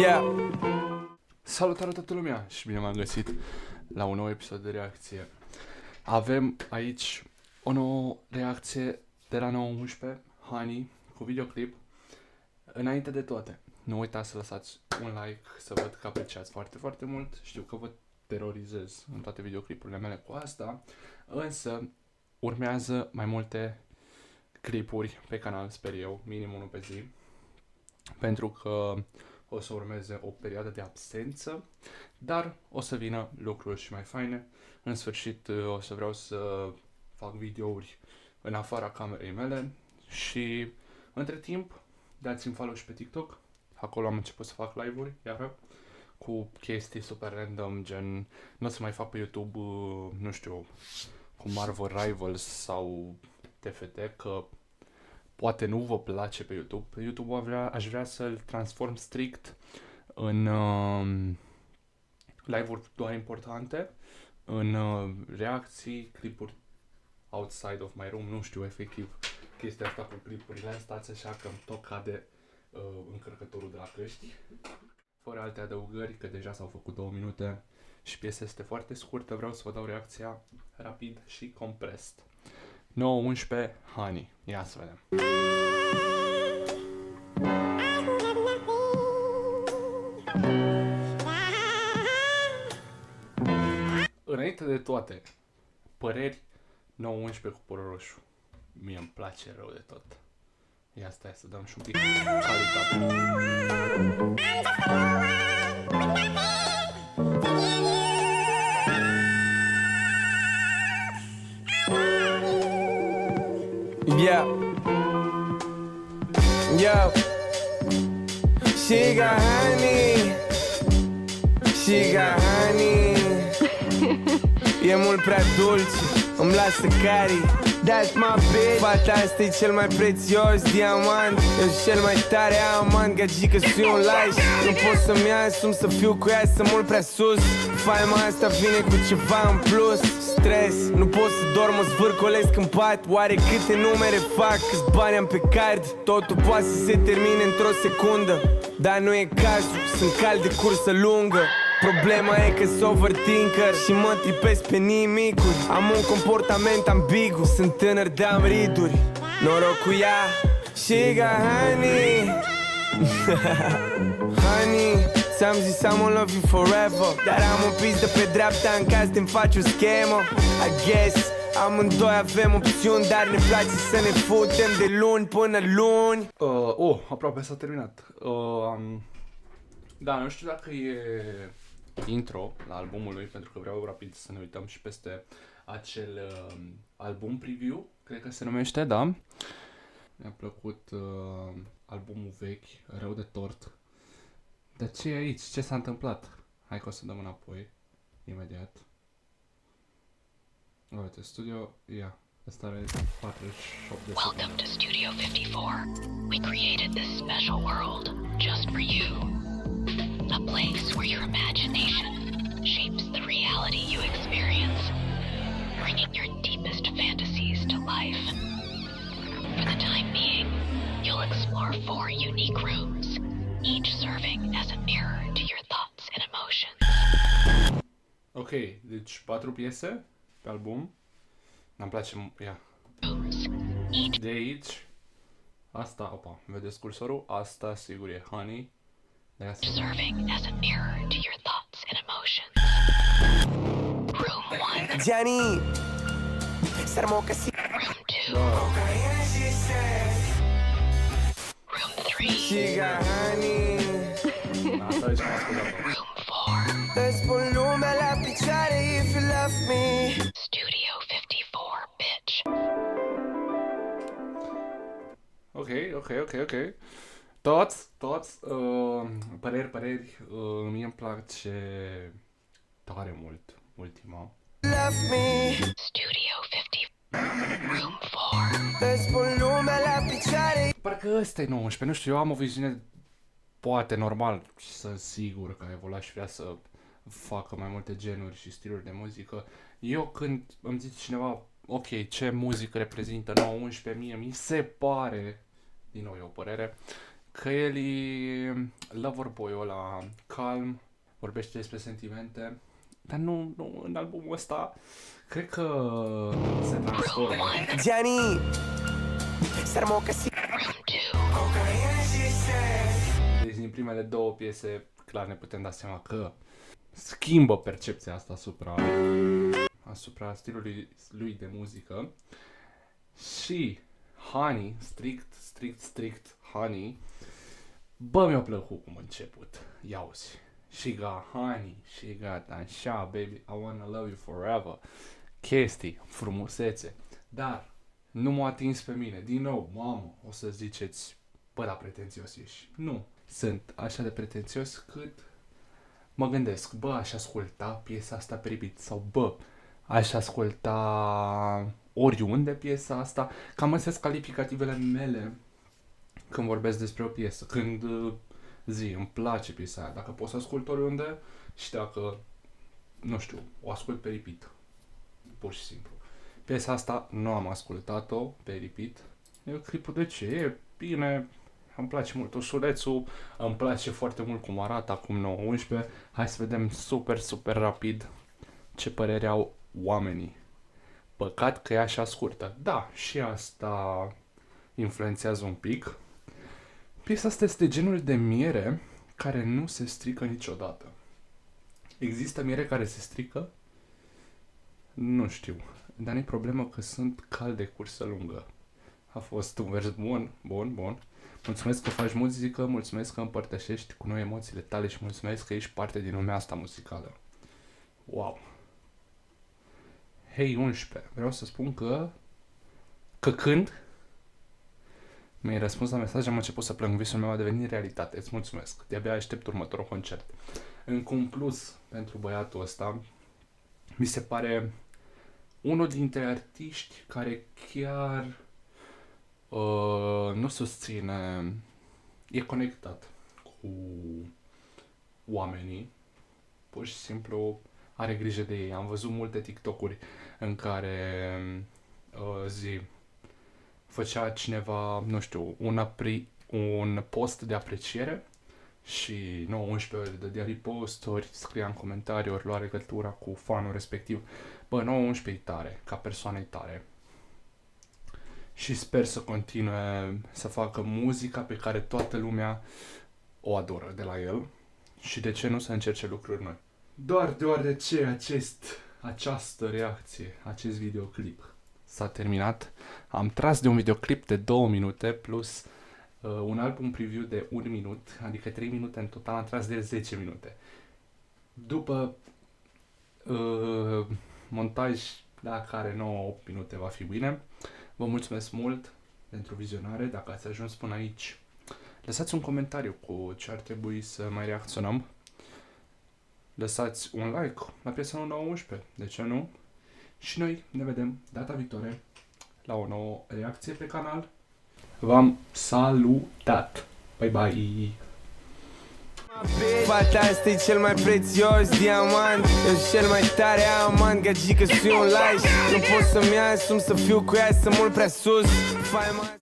Yeah. Salutare toată lumea și bine m-am găsit la un nou episod de reacție. Avem aici o nouă reacție de la 911, Honey, cu videoclip. Înainte de toate, nu uitați să lăsați un like, să văd că apreciați foarte, foarte mult. Știu că vă terorizez în toate videoclipurile mele cu asta, însă urmează mai multe clipuri pe canal, sper eu, minim unul pe zi, pentru că o să urmeze o perioadă de absență, dar o să vină lucruri și mai faine. În sfârșit o să vreau să fac videouri în afara camerei mele și între timp dați-mi follow și pe TikTok. Acolo am început să fac live-uri iară cu chestii super random, gen nu o să mai fac pe YouTube, nu știu, cu Marvel Rivals sau TFT, că poate nu vă place pe YouTube. Pe YouTube aș vrea să-l transform strict în live-uri doar importante, în reacții, clipuri outside of my room, nu știu efectiv chestia asta cu clipurile, stați așa că îmi tot cade încărcătorul de la căști. Fără alte adăugări, că deja s-au făcut 2 minute și piesa este foarte scurtă, vreau să vă dau reacția rapid și compressed. 9-11, Honey. Ia să vedem. Înainte de toate, păreri 9-11 cu părul roșu. Mie îmi place rău de tot. Ia stai să dăm și un pic calitate. Yeah. Yo. She got honey. She got honey. E mult prea dulce, îmi lasă carii. That's my bitch. Fata asta e cel mai prețios diamant. Eu cel mai tare amant, gagică și un like. Nu pot să-mi asum să fiu cu ea, să mult prea sus. Faima asta vine cu ceva în plus. Stres, nu pot să dorm, mă zvârcolesc în pat. Oare câte numere fac, câți bani am pe card? Totul poate să se termine într-o secundă, dar nu e cazul, sunt cal de cursă lungă. Problema e că-s overthinker și mă tripesc pe nimicuri. Am un comportament ambigu, sunt tânăr, de-am riduri. Noroc cu ea, she got honey. Honey, ți-am zis I'm love you forever, dar am un pis de pe dreapta în caz te-mi faci o schemă. I guess amândoi avem opțiuni, dar ne place să ne futem de luni până luni. Aproape s-a terminat. Da, nu știu dacă e intro la albumul lui, pentru că vreau rapid să ne uităm și peste acel album preview, cred că se numește, da? Mi-a plăcut albumul vechi, Rău de tort. Dar ce e aici? Ce s-a întâmplat? Hai că o să dăm înapoi, imediat. Uite, studio, ia, ăsta are 48 de secunde. Welcome to Studio 54. We created this special world just for you. A place where your imagination shapes the reality you experience, bringing your deepest fantasies to life. For the time being, you'll explore 4 unique rooms, each serving as a mirror to your thoughts and emotions. Ok, deci 4 piese pe album. N-mi place, ia. Each De aici, asta, opa, vedeți cursorul? Asta sigur e Honey. De asta. serving as a mirror to your thoughts and emotions. Room 1, Gianni, s-ar casi. Room 2, Da. Room 3, She got honey. Asta aici am ascultat. Room 4, Îți pun lumea la picioare if you love me. Studio 54, bitch. Ok. Toți, păreri, mie îmi place tare mult ultima. Love me. Studio 50, Room 4, Îți pun lumea la picioare. Parcă ăsta e 19, nu știu, eu am o viziune poate normal, să sigur că a evoluat și vrea să facă mai multe genuri și stiluri de muzică. Eu când îmi zice cineva, ok, ce muzică reprezintă 9-11, mie mi se pare, din nou e o părere, că el e lover boy-ul ăla calm, vorbește despre sentimente, dar nu în albumul ăsta cred că se transformă. Gianni, s-ar casi. Deci din primele două piese clar ne putem da seama că schimbă percepția asta asupra stilului lui de muzică. Și Honey, strict Honey, bă, mi-a plăcut cum a început. Iauzi. She got honey, she got așa, baby, I wanna love you forever. Chestii, frumusețe. Dar nu m-a atins pe mine. Din nou, mamă, o să ziceți, bă, da, pretențios ești. Nu. Sunt așa de pretențios cât mă gândesc, bă, aș asculta piesa asta pe repeat sau bă, aș asculta oriunde piesa asta. Cam astea sunt calificativele mele când vorbesc despre o piesă. Când îmi place piesa aia, dacă pot să ascult oriunde și dacă, nu știu, o ascult pe repeat. Pur și simplu. Piesa asta nu am ascultat-o pe repeat. Eu clipul de ce? E bine, îmi place mult ușurețul, îmi place foarte mult cum arată acum 9-11. Hai să vedem super rapid ce părere au oamenii. Păcat că e așa scurtă. Da, și asta influențează un pic. Piesa asta este genul de miere care nu se strică niciodată. Există miere care se strică? Nu știu. Dar nu-i problemă că sunt cal de cursă lungă. A fost un vers bun. Mulțumesc că faci muzică, mulțumesc că împărtășești cu noi emoțiile tale și mulțumesc că ești parte din lumea asta muzicală. Wow! Hei 11, vreau să spun că când mi-ai răspuns la mesaj, am început să plâng, visul meu a devenit realitate. Îți mulțumesc. De-abia aștept următorul concert. Încă un plus pentru băiatul ăsta, mi se pare unul dintre artiști care chiar nu susține, e conectat cu oamenii, pur și simplu are grijă de ei. Am văzut multe TikTok-uri în care făcea cineva, nu știu, un post de apreciere și 9-11 ori dădea repost-ori, scria în comentarii, ori lua legătura cu fanul respectiv. Bă, 9-11 e tare, ca persoană e tare. Și sper să continue să facă muzica pe care toată lumea o adoră de la el și de ce nu să încerce lucruri noi. Doar deoarece această reacție, acest videoclip s-a terminat, am tras de un videoclip de 2 minute plus un album preview de 1 minut, adică 3 minute în total, am tras de 10 minute. După montaj la care 9-8 minute va fi bine. Vă mulțumesc mult pentru vizionare. Dacă ați ajuns până aici, lăsați un comentariu cu ce ar trebui să mai reacționăm. Lăsați un like la piesa 9-11, de ce nu? Și noi ne vedem data viitoare la o nouă reacție pe canal. V-am salutat! Bye bye! Fata asta e cel mai prețios diamant. Eu cel mai tare amant. Gagică-s un like. Nu pot să-mi asum să fiu cu ea, să mult prea sus.